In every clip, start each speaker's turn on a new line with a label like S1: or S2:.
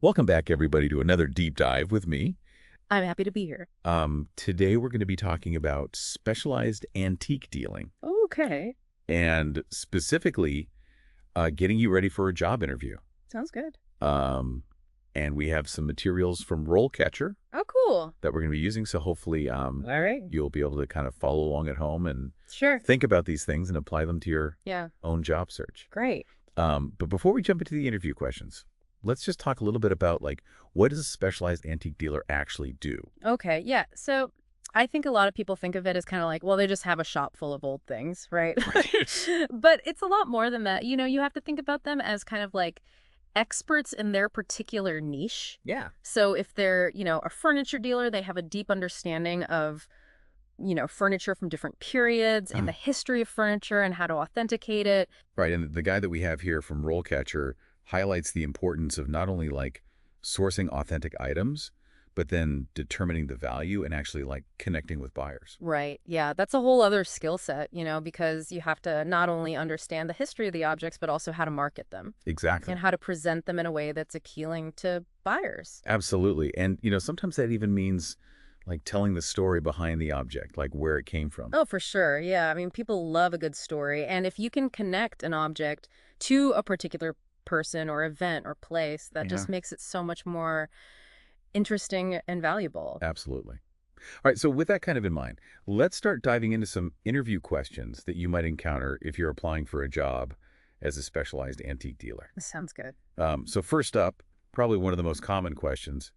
S1: Welcome back, everybody, to another deep dive with me.
S2: I'm happy to be here.
S1: Today, we're going to be talking about specialized antique dealing
S2: Okay.
S1: and specifically getting you ready for a job interview.
S2: Sounds good.
S1: Um, and we have some materials from RoleCatcher
S2: Oh, cool.
S1: that we're going to be using. So hopefully
S2: All right.
S1: you'll be able to kind of follow along at home and
S2: Sure.
S1: think about these things and apply them to your
S2: Yeah.
S1: own job search.
S2: Great.
S1: But before we jump into the interview questions, let's just talk a little bit about what does a specialized antique dealer actually do?
S2: Okay. Yeah. So I think a lot of people think of it as kind of like, well, they just have a shop full of old things, right? But it's a lot more than that. You have to think about them as kind of like experts in their particular niche.
S1: Yeah.
S2: So if they're, a furniture dealer, they have a deep understanding of, furniture from different periods and the history of furniture and how to authenticate it.
S1: Right. And the guy that we have here from RoleCatcher highlights the importance of not only sourcing authentic items, but then determining the value and actually connecting with buyers.
S2: Right. Yeah. That's a whole other skill set, because you have to not only understand the history of the objects, but also how to market them
S1: Exactly.
S2: and how to present them in a way that's appealing to buyers.
S1: Absolutely. And, sometimes that even means telling the story behind the object, like where it came from.
S2: Oh, for sure. Yeah. I mean, people love a good story. And if you can connect an object to a particular person or event or place, that just makes it so much more interesting and valuable.
S1: Absolutely. All right, so with that kind of in mind, let's start diving into some interview questions that you might encounter if you're applying for a job as a specialized antique dealer.
S2: Sounds good.
S1: So first up, probably one of the most common questions,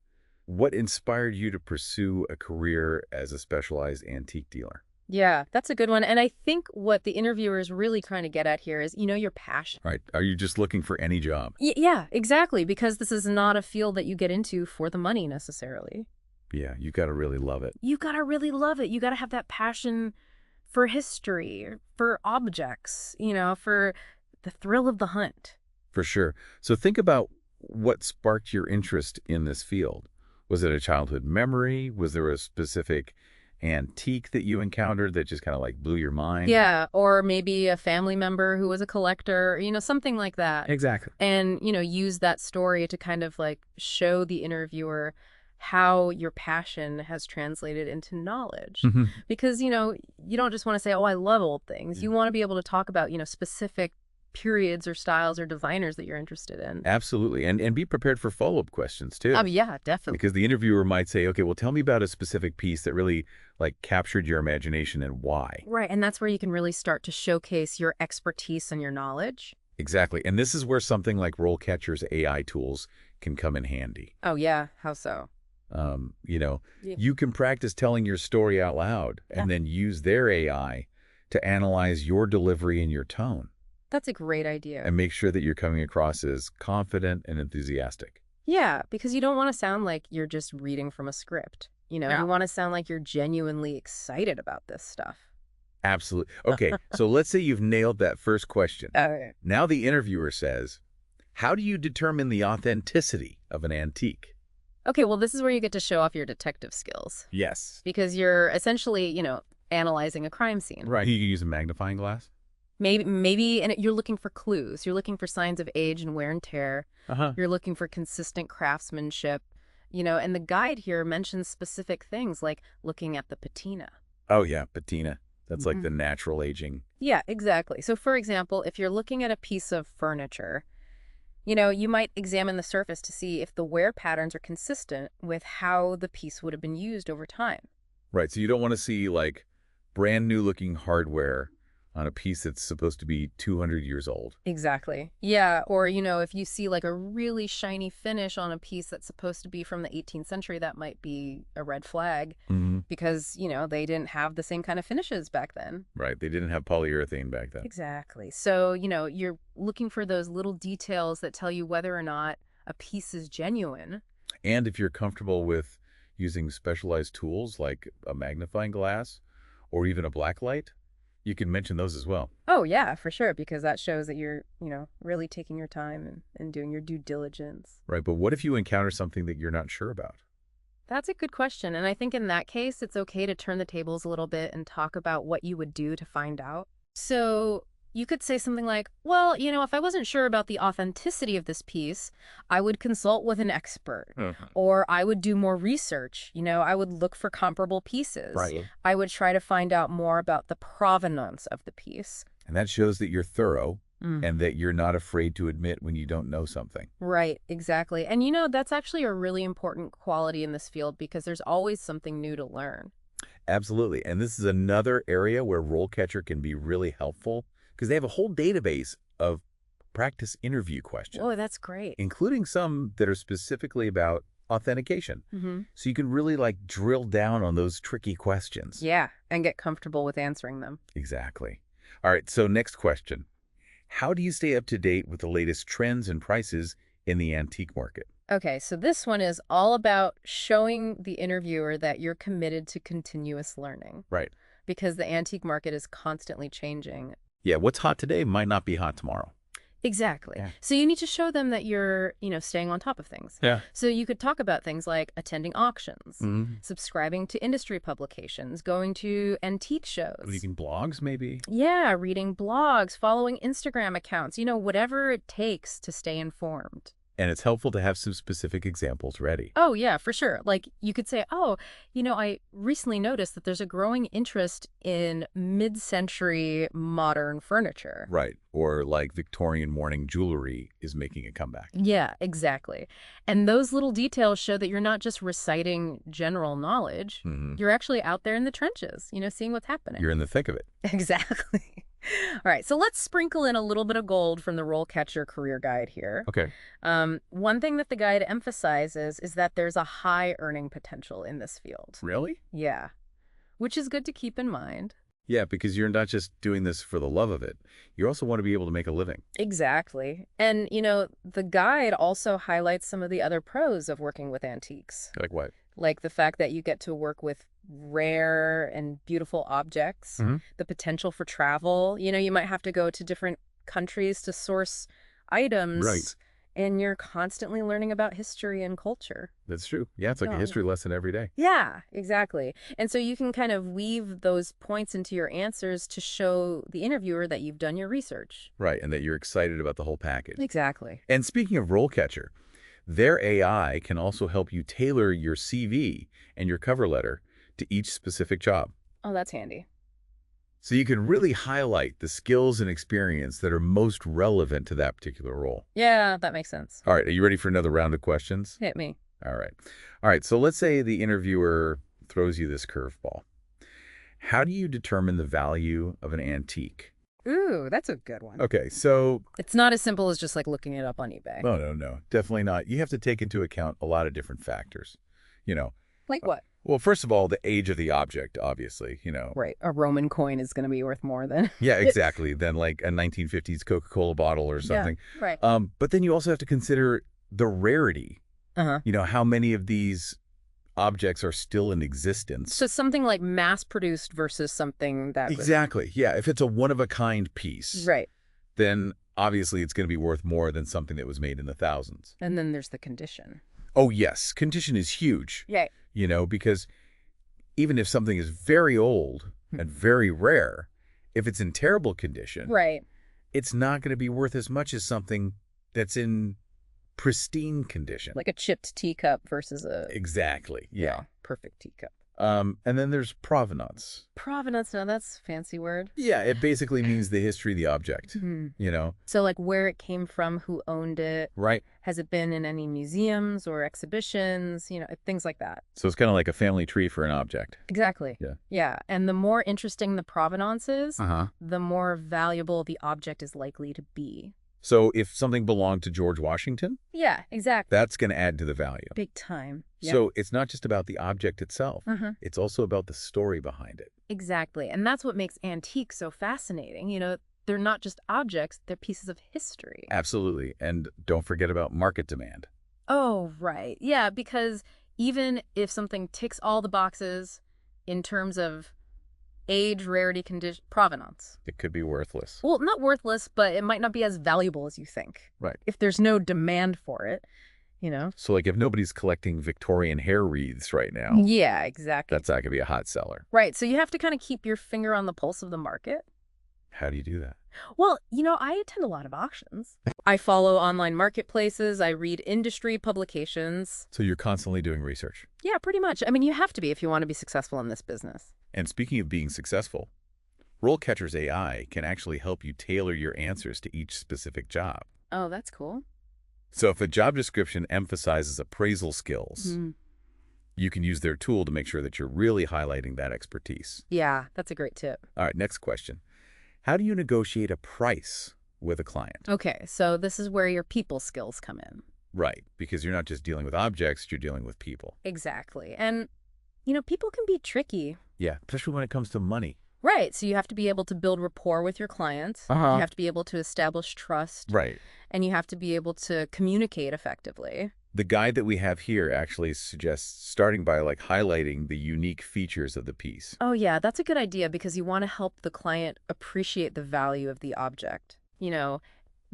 S1: what inspired you to pursue a career as a specialized antique dealer?
S2: Yeah, that's a good one. And I think what the interviewer is really trying to get at here is, your passion.
S1: Right. Are you just looking for any job?
S2: Yeah, exactly. Because this is not a field that you get into for the money necessarily.
S1: Yeah, you got to really love it.
S2: You got to really love it. You got to have that passion for history, for objects, for the thrill of the hunt.
S1: For sure. So think about what sparked your interest in this field. Was it a childhood memory? Was there a specific antique that you encountered that just kind of blew your mind?
S2: Yeah, or maybe a family member who was a collector, something like that.
S1: Exactly.
S2: And, use that story to kind of show the interviewer how your passion has translated into knowledge. Because, you don't just want to say, oh, I love old things. You want to be able to talk about, specific periods or styles or designers that you're interested in.
S1: Absolutely. And be prepared for follow-up questions too.
S2: Yeah, definitely.
S1: Because the interviewer might say, okay, well, tell me about a specific piece that really captured your imagination and why.
S2: Right. And that's where you can really start to showcase your expertise and your knowledge.
S1: Exactly. And this is where something like RoleCatcher's AI tools can come in handy.
S2: Oh, yeah. How so?
S1: You can practice telling your story out loud and then use their AI to analyze your delivery and your tone.
S2: That's a great idea.
S1: And make sure that you're coming across as confident and enthusiastic.
S2: Yeah, because you don't want to sound like you're just reading from a script. You want to sound like you're genuinely excited about this stuff.
S1: Absolutely. Okay, so let's say you've nailed that first question.
S2: Okay.
S1: Now the interviewer says, how do you determine the authenticity of an antique?
S2: Okay, well, this is where you get to show off your detective skills.
S1: Yes.
S2: Because you're essentially, analyzing a crime scene.
S1: Right. You can use a magnifying glass?
S2: Maybe, and you're looking for clues. You're looking for signs of age and wear and tear. You're looking for consistent craftsmanship, and the guide here mentions specific things like looking at the patina.
S1: Oh, yeah, patina. That's like the natural aging.
S2: Yeah, exactly. So, for example, if you're looking at a piece of furniture, you might examine the surface to see if the wear patterns are consistent with how the piece would have been used over time.
S1: Right, so you don't want to see brand new looking hardware on a piece that's supposed to be 200 years old.
S2: Exactly. Yeah. Or, if you see a really shiny finish on a piece that's supposed to be from the 18th century, that might be a red flag because, they didn't have the same kind of finishes back then.
S1: Right. They didn't have polyurethane back then.
S2: Exactly. So, you're looking for those little details that tell you whether or not a piece is genuine.
S1: And if you're comfortable with using specialized tools like a magnifying glass or even a black light, you can mention those as well.
S2: Oh, yeah, for sure, because that shows that you're, really taking your time and doing your due diligence.
S1: Right, but what if you encounter something that you're not sure about?
S2: That's a good question, and I think in that case, it's okay to turn the tables a little bit and talk about what you would do to find out. So you could say something like, well, if I wasn't sure about the authenticity of this piece, I would consult with an expert, or I would do more research. I would look for comparable pieces.
S1: Right.
S2: I would try to find out more about the provenance of the piece.
S1: And that shows that you're thorough and that you're not afraid to admit when you don't know something.
S2: Right, exactly. And that's actually a really important quality in this field because there's always something new to learn.
S1: Absolutely. And this is another area where RoleCatcher can be really helpful because they have a whole database of practice interview questions.
S2: Oh, that's great.
S1: Including some that are specifically about authentication. So you can really drill down on those tricky questions.
S2: Yeah, and get comfortable with answering them.
S1: Exactly. All right, so next question. How do you stay up to date with the latest trends and prices in the antique market?
S2: Okay, so this one is all about showing the interviewer that you're committed to continuous learning.
S1: Right.
S2: Because the antique market is constantly changing.
S1: Yeah, what's hot today might not be hot tomorrow.
S2: Exactly.
S1: Yeah.
S2: So you need to show them that you're, staying on top of things.
S1: Yeah.
S2: So you could talk about things like attending auctions, subscribing to industry publications, going to antique shows.
S1: Reading blogs, maybe?
S2: Yeah, reading blogs, following Instagram accounts, whatever it takes to stay informed.
S1: And it's helpful to have some specific examples ready.
S2: Oh, yeah, for sure. Like you could say, I recently noticed that there's a growing interest in mid-century modern furniture.
S1: Right. Or Victorian morning jewelry is making a comeback.
S2: Yeah, exactly. And those little details show that you're not just reciting general knowledge. You're actually out there in the trenches, seeing what's happening.
S1: You're in the thick of it.
S2: Exactly. All right, so let's sprinkle in a little bit of gold from the RoleCatcher Career Guide here.
S1: Okay.
S2: One thing that the guide emphasizes is that there's a high earning potential in this field.
S1: Really?
S2: Yeah, which is good to keep in mind.
S1: Yeah, because you're not just doing this for the love of it. You also want to be able to make a living.
S2: Exactly. And, the guide also highlights some of the other pros of working with antiques.
S1: Like what?
S2: Like the fact that you get to work with rare and beautiful objects, the potential for travel. You might have to go to different countries to source items.
S1: Right.
S2: And you're constantly learning about history and culture.
S1: That's true. Yeah, it's like a history lesson every day.
S2: Yeah, exactly. And so you can kind of weave those points into your answers to show the interviewer that you've done your research.
S1: Right, and that you're excited about the whole package.
S2: Exactly.
S1: And speaking of RoleCatcher, their AI can also help you tailor your CV and your cover letter to each specific job.
S2: Oh, that's handy.
S1: So you can really highlight the skills and experience that are most relevant to that particular role.
S2: Yeah, that makes sense.
S1: All right, are you ready for another round of questions?
S2: Hit me.
S1: All right. All right, so let's say the interviewer throws you this curveball. How do you determine the value of an antique?
S2: Ooh, that's a good one.
S1: Okay, so...
S2: It's not as simple as just looking it up on eBay.
S1: No, definitely not. You have to take into account a lot of different factors,
S2: Like what?
S1: Well, first of all, the age of the object, obviously,
S2: Right. A Roman coin is going to be worth more than...
S1: Yeah, exactly, than a 1950s Coca-Cola bottle or something.
S2: Yeah, right.
S1: But then you also have to consider the rarity. How many of these objects are still in existence.
S2: So something like mass-produced versus something that
S1: Exactly, yeah. If it's a one-of-a-kind piece,
S2: right,
S1: then obviously it's going to be worth more than something that was made in the thousands.
S2: And then there's the condition.
S1: Oh, yes. Condition is huge.
S2: Yeah.
S1: Because even if something is very old and very rare, if it's in terrible condition,
S2: right,
S1: it's not going to be worth as much as something that's in pristine condition.
S2: Like a chipped teacup versus a...
S1: Exactly, yeah.
S2: Perfect teacup.
S1: And then there's provenance.
S2: Provenance, now that's a fancy word.
S1: Yeah, it basically means the history of the object,
S2: So like where it came from, who owned it.
S1: Right.
S2: Has it been in any museums or exhibitions, things like that.
S1: So it's kind of like a family tree for an object.
S2: Exactly.
S1: Yeah.
S2: Yeah, and the more interesting the provenance is,
S1: Uh-huh.
S2: the more valuable the object is likely to be.
S1: So if something belonged to George Washington,
S2: Yeah, exactly.
S1: that's going to add to the value.
S2: Big time. Yep.
S1: So it's not just about the object itself.
S2: Mhm.
S1: It's also about the story behind it.
S2: Exactly. And that's what makes antiques so fascinating. They're not just objects, they're pieces of history.
S1: Absolutely. And don't forget about market demand.
S2: Oh, right. Yeah, because even if something ticks all the boxes in terms of age, rarity, condition, provenance.
S1: It could be worthless.
S2: Well, not worthless, but it might not be as valuable as you think.
S1: Right.
S2: If there's no demand for it,
S1: So if nobody's collecting Victorian hair wreaths right now,
S2: Yeah, exactly.
S1: that's not going to be a hot seller.
S2: Right. So you have to kind of keep your finger on the pulse of the market.
S1: How do you do that?
S2: Well, I attend a lot of auctions. I follow online marketplaces. I read industry publications.
S1: So you're constantly doing research.
S2: Yeah, pretty much. I mean, you have to be if you want to be successful in this business.
S1: And speaking of being successful, RoleCatcher's AI can actually help you tailor your answers to each specific job.
S2: Oh, that's cool.
S1: So if a job description emphasizes appraisal skills,
S2: Mm.
S1: you can use their tool to make sure that you're really highlighting that expertise.
S2: Yeah, that's a great tip.
S1: All right, next question. How do you negotiate a price with a client?
S2: Okay, so this is where your people skills come in.
S1: Right, because you're not just dealing with objects, you're dealing with people.
S2: Exactly. And, people can be tricky.
S1: Yeah, especially when it comes to money.
S2: Right, so you have to be able to build rapport with your client.
S1: Uh-huh.
S2: You have to be able to establish trust.
S1: Right.
S2: And you have to be able to communicate effectively.
S1: The guide that we have here actually suggests starting by highlighting the unique features of the piece.
S2: Oh, yeah, that's a good idea because you want to help the client appreciate the value of the object,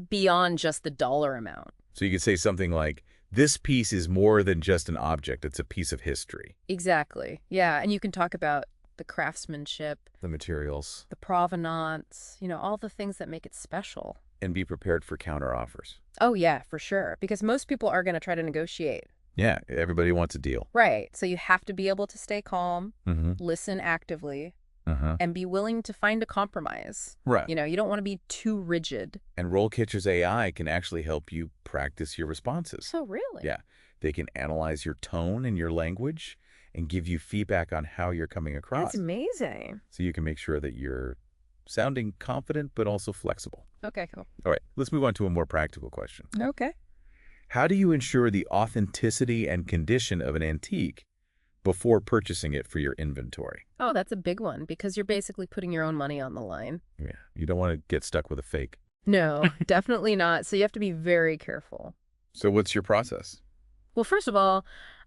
S2: beyond just the dollar amount.
S1: So you could say something like, this piece is more than just an object, it's a piece of history.
S2: Exactly. Yeah, and you can talk about the craftsmanship,
S1: The materials.
S2: the provenance, all the things that make it special.
S1: And be prepared for counter offers.
S2: Oh, yeah, for sure, because most people are going to try to negotiate.
S1: Yeah, everybody wants a deal.
S2: Right, so you have to be able to stay calm,
S1: Mm-hmm.
S2: listen actively,
S1: Uh-huh.
S2: and be willing to find a compromise.
S1: Right.
S2: You don't want to be too rigid.
S1: And RoleCatcher's AI can actually help you practice your responses.
S2: So really?
S1: Yeah. They can analyze your tone and your language and give you feedback on how you're coming across.
S2: That's amazing.
S1: So you can make sure that you're sounding confident but also flexible.
S2: Okay, cool.
S1: All right, let's move on to a more practical question.
S2: Okay.
S1: How do you ensure the authenticity and condition of an antique before purchasing it for your inventory?
S2: Oh, that's a big one because you're basically putting your own money on the line.
S1: Yeah, you don't want to get stuck with a fake.
S2: No, definitely not. So you have to be very careful.
S1: So what's your process?
S2: Well, first of all,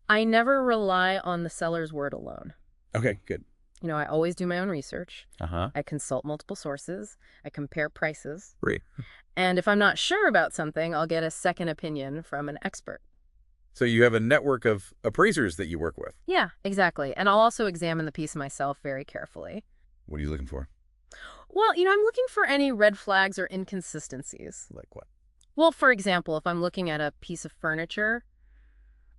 S2: I never rely on the seller's word alone.
S1: Okay, good.
S2: I always do my own research.
S1: Uh-huh.
S2: I consult multiple sources. I compare prices.
S1: Great.
S2: And if I'm not sure about something, I'll get a second opinion from an expert.
S1: So you have a network of appraisers that you work with.
S2: Yeah, exactly. And I'll also examine the piece myself very carefully.
S1: What are you looking for?
S2: Well, I'm looking for any red flags or inconsistencies.
S1: Like what?
S2: Well, for example, if I'm looking at a piece of furniture,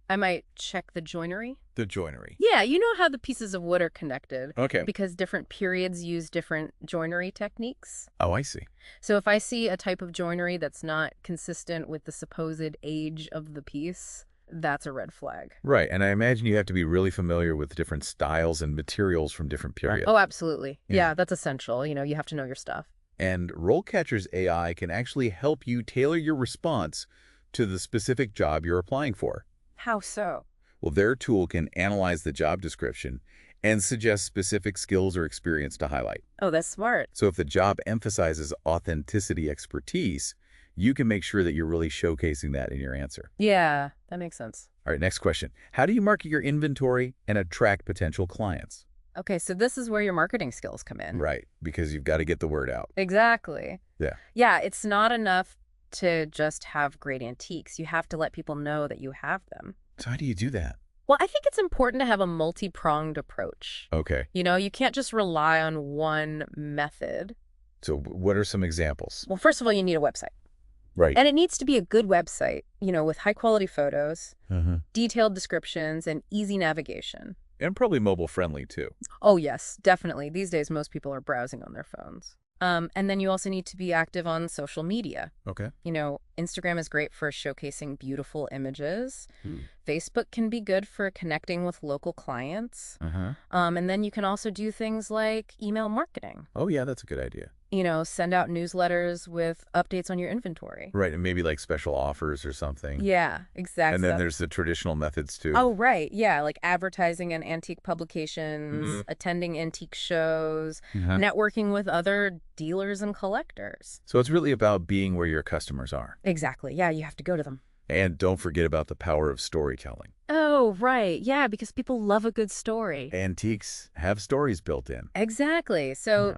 S2: I might check the joinery.
S1: The joinery.
S2: Yeah, you know how the pieces of wood are connected.
S1: Okay.
S2: Because different periods use different joinery techniques.
S1: Oh, I see.
S2: So if I see a type of joinery that's not consistent with the supposed age of the piece, that's a red flag.
S1: Right, and I imagine you have to be really familiar with different styles and materials from different periods.
S2: Oh, absolutely.
S1: Yeah.
S2: Yeah, that's essential. You have to know your stuff.
S1: And RoleCatcher's AI can actually help you tailor your response to the specific job you're applying for.
S2: How so?
S1: Well, their tool can analyze the job description and suggest specific skills or experience to highlight.
S2: Oh, that's smart.
S1: So if the job emphasizes authenticity expertise, you can make sure that you're really showcasing that in your answer.
S2: Yeah, that makes sense.
S1: All right, next question. How do you market your inventory and attract potential clients?
S2: Okay, so this is where your marketing skills come in.
S1: Right, because you've got to get the word out.
S2: Exactly.
S1: Yeah.
S2: Yeah, it's not enough to just have great antiques. You have to let people know that you have them.
S1: So how do you do that?
S2: Well, I think it's important to have a multi-pronged approach.
S1: Okay.
S2: You can't just rely on one method.
S1: So what are some examples?
S2: Well, first of all, you need a website.
S1: Right.
S2: And it needs to be a good website, with high-quality photos, detailed descriptions, and easy navigation.
S1: And probably mobile friendly too.
S2: Oh, yes, definitely. These days, most people are browsing on their phones. And then you also need to be active on social media.
S1: Okay.
S2: Instagram is great for showcasing beautiful images. Facebook can be good for connecting with local clients. And then you can also do things like email marketing.
S1: Oh, yeah, that's a good idea.
S2: Send out newsletters with updates on your inventory.
S1: Right, and maybe like special offers or something.
S2: Yeah, exactly.
S1: And then there's the traditional methods too.
S2: Oh, right. Yeah, like advertising in antique publications, attending antique shows, networking with other dealers and collectors.
S1: So it's really about being where your customers are.
S2: Exactly. Yeah, you have to go to them.
S1: And don't forget about the power of storytelling.
S2: Oh, right. Yeah, because people love a good story.
S1: Antiques have stories built in.
S2: Exactly. So,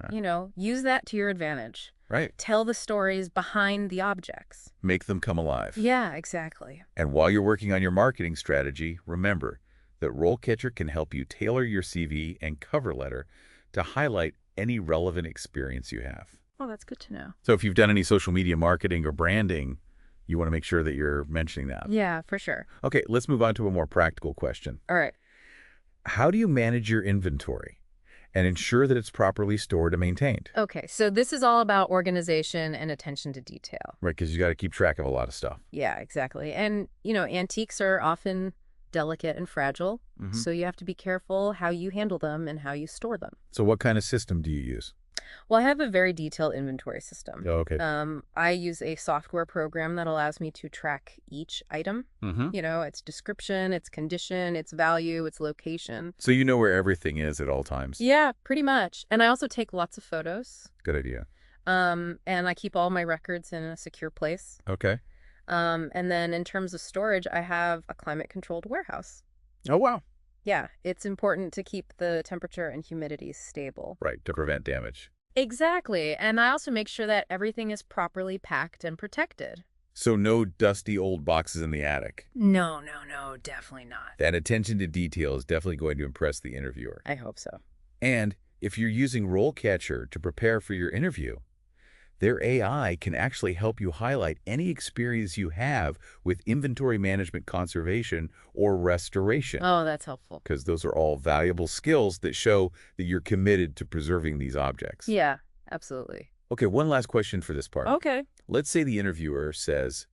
S2: use that to your advantage.
S1: Right.
S2: Tell the stories behind the objects.
S1: Make them come alive.
S2: Yeah, exactly.
S1: And while you're working on your marketing strategy, remember that RoleCatcher can help you tailor your CV and cover letter to highlight any relevant experience you have.
S2: Oh, that's good to know.
S1: So if you've done any social media marketing or branding, you want to make sure that you're mentioning that.
S2: Yeah, for sure.
S1: Okay, let's move on to a more practical question.
S2: All right.
S1: How do you manage your inventory and ensure that it's properly stored and maintained?
S2: Okay, so this is all about organization and attention to detail.
S1: Right, because you got to keep track of a lot of stuff.
S2: Yeah, exactly. And, antiques are often delicate and fragile, so you have to be careful how you handle them and how you store them.
S1: So what kind of system do you use?
S2: Well, I have a very detailed inventory system.
S1: Oh, okay.
S2: I use a software program that allows me to track each item. Its description, its condition, its value, its location.
S1: So you know where everything is at all times?
S2: Yeah, pretty much. And I also take lots of photos.
S1: Good idea.
S2: And I keep all my records in a secure place.
S1: Okay.
S2: And then in terms of storage, I have a climate-controlled warehouse.
S1: Oh, wow.
S2: Yeah, it's important to keep the temperature and humidity stable.
S1: Right, to prevent damage.
S2: Exactly. And I also make sure that everything is properly packed and protected.
S1: So no dusty old boxes in the attic.
S2: No, definitely not.
S1: That attention to detail is definitely going to impress the interviewer.
S2: I hope so.
S1: And if you're using RoleCatcher to prepare for your interview, their AI can actually help you highlight any experience you have with inventory management, conservation, or restoration.
S2: Oh, that's helpful.
S1: Because those are all valuable skills that show that you're committed to preserving these objects.
S2: Yeah, absolutely.
S1: Okay, one last question for this part.
S2: Okay.
S1: Let's say the interviewer says,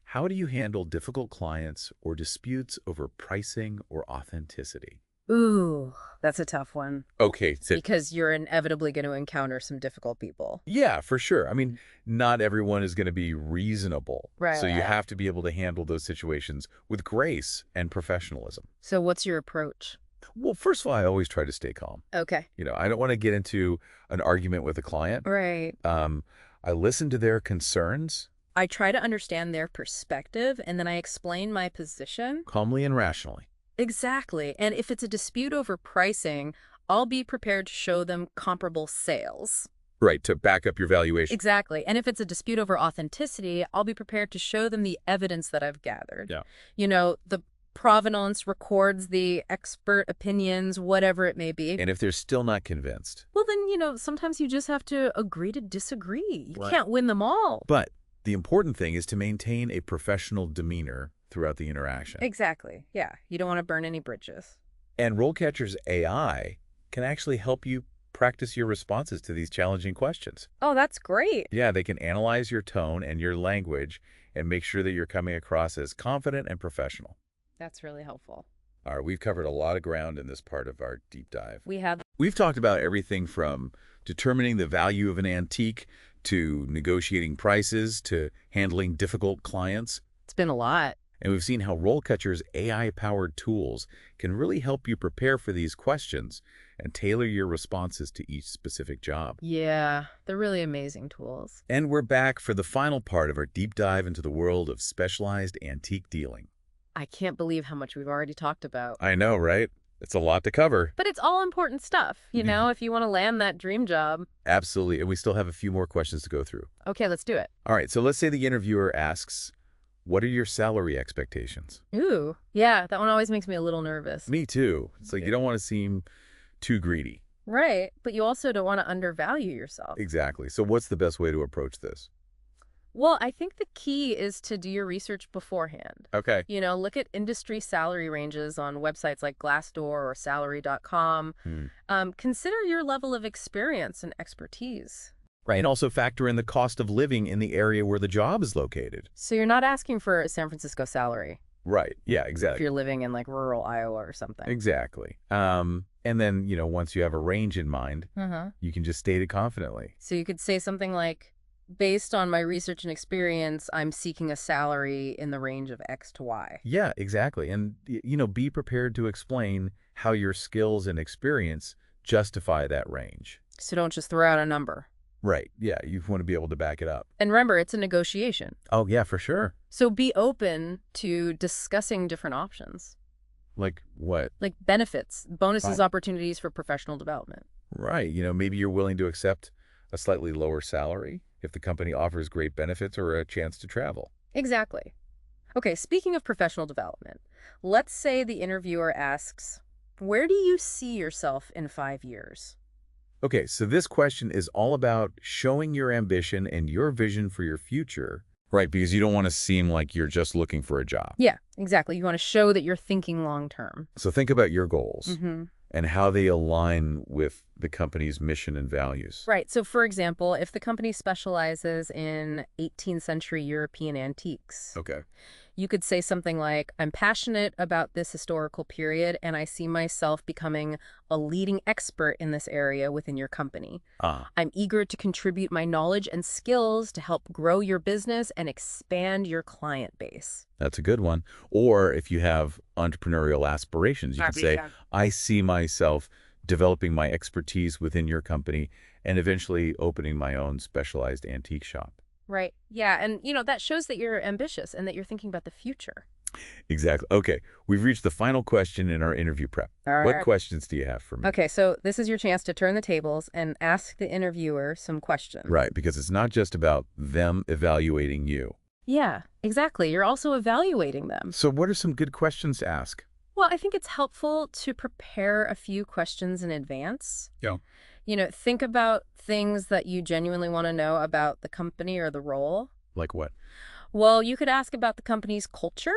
S1: how do you handle difficult clients or disputes over pricing or authenticity?
S2: Ooh, that's a tough one.
S1: Okay.
S2: Because you're inevitably going to encounter some difficult people.
S1: Yeah, for sure. I mean, not everyone is going to be reasonable.
S2: Right.
S1: So you have to be able to handle those situations with grace and professionalism.
S2: So what's your approach?
S1: Well, first of all, I always try to stay calm.
S2: Okay.
S1: I don't want to get into an argument with a client.
S2: Right.
S1: I listen to their concerns.
S2: I try to understand their perspective, and then I explain my position.
S1: Calmly and rationally.
S2: Exactly. And if it's a dispute over pricing, I'll be prepared to show them comparable sales.
S1: Right, to back up your valuation.
S2: Exactly. And if it's a dispute over authenticity, I'll be prepared to show them the evidence that I've gathered.
S1: Yeah.
S2: The provenance records, the expert opinions, whatever it may be.
S1: And if they're still not convinced.
S2: Well, then, sometimes you just have to agree to disagree. You
S1: Right.
S2: can't win them all.
S1: But the important thing is to maintain a professional demeanor throughout the interaction.
S2: Exactly. Yeah. You don't want to burn any bridges.
S1: And RoleCatcher's AI can actually help you practice your responses to these challenging questions.
S2: Oh, that's great.
S1: Yeah, they can analyze your tone and your language and make sure that you're coming across as confident and professional.
S2: That's really helpful.
S1: All right, we've covered a lot of ground in this part of our deep dive.
S2: We have.
S1: We've talked about everything from determining the value of an antique to negotiating prices to handling difficult clients.
S2: It's been a lot.
S1: And we've seen how RoleCatcher's AI-powered tools can really help you prepare for these questions and tailor your responses to each specific job.
S2: Yeah, they're really amazing tools.
S1: And we're back for the final part of our deep dive into the world of specialized antique dealing.
S2: I can't believe how much we've already talked about.
S1: I know, right? It's a lot to cover.
S2: But it's all important stuff, if you want to land that dream job.
S1: Absolutely. And we still have a few more questions to go through.
S2: Okay, let's do it.
S1: All right, so let's say the interviewer asks, what are your salary expectations?
S2: Ooh, yeah, that one always makes me a little nervous.
S1: Me too. It's like you don't want to seem too greedy.
S2: Right, but you also don't want to undervalue yourself.
S1: Exactly. So what's the best way to approach this?
S2: Well, I think the key is to do your research beforehand.
S1: Okay.
S2: Look at industry salary ranges on websites like Glassdoor or salary.com. Consider your level of experience and expertise.
S1: Right. And also factor in the cost of living in the area where the job is located.
S2: So you're not asking for a San Francisco salary.
S1: Right. Yeah,
S2: If
S1: exactly.
S2: you're living in rural Iowa or something.
S1: Exactly. And then, once you have a range in mind, you can just state it confidently.
S2: So you could say something like, based on my research and experience, I'm seeking a salary in the range of X to Y.
S1: Yeah, exactly. And, be prepared to explain how your skills and experience justify that range.
S2: So don't just throw out a number.
S1: Right. Yeah, you want to be able to back it up.
S2: And remember, it's a negotiation.
S1: Oh, yeah, for sure.
S2: So be open to discussing different options.
S1: Like what?
S2: Like benefits, bonuses,
S1: Right.
S2: opportunities for professional development.
S1: Right. Maybe you're willing to accept a slightly lower salary if the company offers great benefits or a chance to travel.
S2: Exactly. Okay, speaking of professional development, let's say the interviewer asks, where do you see yourself in 5 years?
S1: Okay, so this question is all about showing your ambition and your vision for your future, right? Because you don't want to seem like you're just looking for a job.
S2: Yeah, exactly. You want to show that you're thinking long term.
S1: So think about your goals
S2: Mm-hmm.
S1: and how they align with the company's mission and values.
S2: Right. So, for example, if the company specializes in 18th century European antiques,
S1: Okay.
S2: you could say something like, I'm passionate about this historical period, and I see myself becoming a leading expert in this area within your company.
S1: Ah,
S2: I'm eager to contribute my knowledge and skills to help grow your business and expand your client base.
S1: that's a good one. Or if you have entrepreneurial aspirations, you could say, I see myself developing my expertise within your company and eventually opening my own specialized antique shop.
S2: Right. Yeah. And, that shows that you're ambitious and that you're thinking about the future.
S1: Exactly. Okay, we've reached the final question in our interview prep.
S2: All
S1: What
S2: right.
S1: questions do you have for me?
S2: Okay, so this is your chance to turn the tables and ask the interviewer some questions.
S1: Right, because it's not just about them evaluating you.
S2: Yeah, exactly. You're also evaluating them.
S1: So what are some good questions to ask?
S2: Well, I think it's helpful to prepare a few questions in advance.
S1: Yeah.
S2: Think about things that you genuinely want to know about the company or the role.
S1: Like what?
S2: Well, you could ask about the company's culture,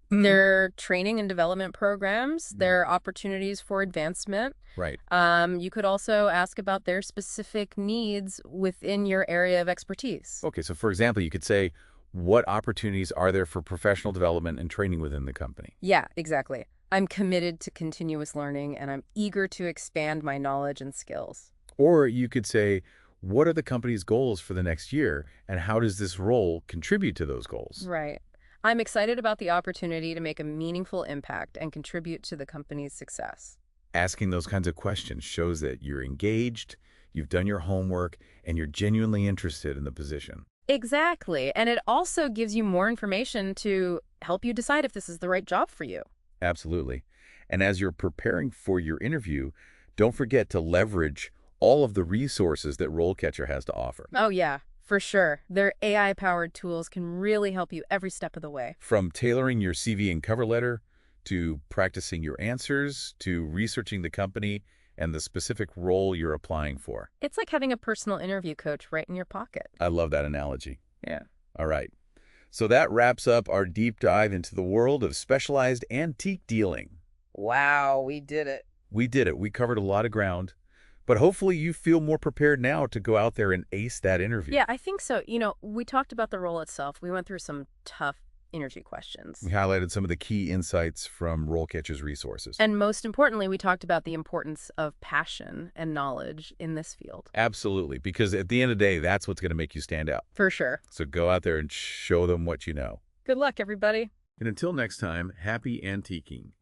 S2: their training and development programs, their opportunities for advancement.
S1: Right.
S2: You could also ask about their specific needs within your area of expertise.
S1: Okay, so for example, you could say, what opportunities are there for professional development and training within the company?
S2: Yeah, exactly. I'm committed to continuous learning, and I'm eager to expand my knowledge and skills.
S1: Or you could say, what are the company's goals for the next year, and how does this role contribute to those goals?
S2: Right. I'm excited about the opportunity to make a meaningful impact and contribute to the company's success.
S1: Asking those kinds of questions shows that you're engaged, you've done your homework, and you're genuinely interested in the position.
S2: Exactly. And it also gives you more information to help you decide if this is the right job for you.
S1: Absolutely. And as you're preparing for your interview, don't forget to leverage all of the resources that RoleCatcher has to offer.
S2: Oh, yeah, for sure. Their AI-powered tools can really help you every step of the way.
S1: From tailoring your CV and cover letter, to practicing your answers, to researching the company and the specific role you're applying for.
S2: It's like having a personal interview coach right in your pocket.
S1: I love that analogy.
S2: Yeah.
S1: All right. So that wraps up our deep dive into the world of specialized antique dealing.
S2: Wow, we did it.
S1: We did it. We covered a lot of ground. But hopefully you feel more prepared now to go out there and ace that interview.
S2: Yeah, I think so. We talked about the role itself. We went through some tough interview questions.
S1: We highlighted some of the key insights from RoleCatcher's resources.
S2: And most importantly, we talked about the importance of passion and knowledge in this field.
S1: Absolutely, because at the end of the day, that's what's going to make you stand out.
S2: For sure.
S1: So go out there and show them what you know.
S2: Good luck, everybody.
S1: And until next time, happy antiquing.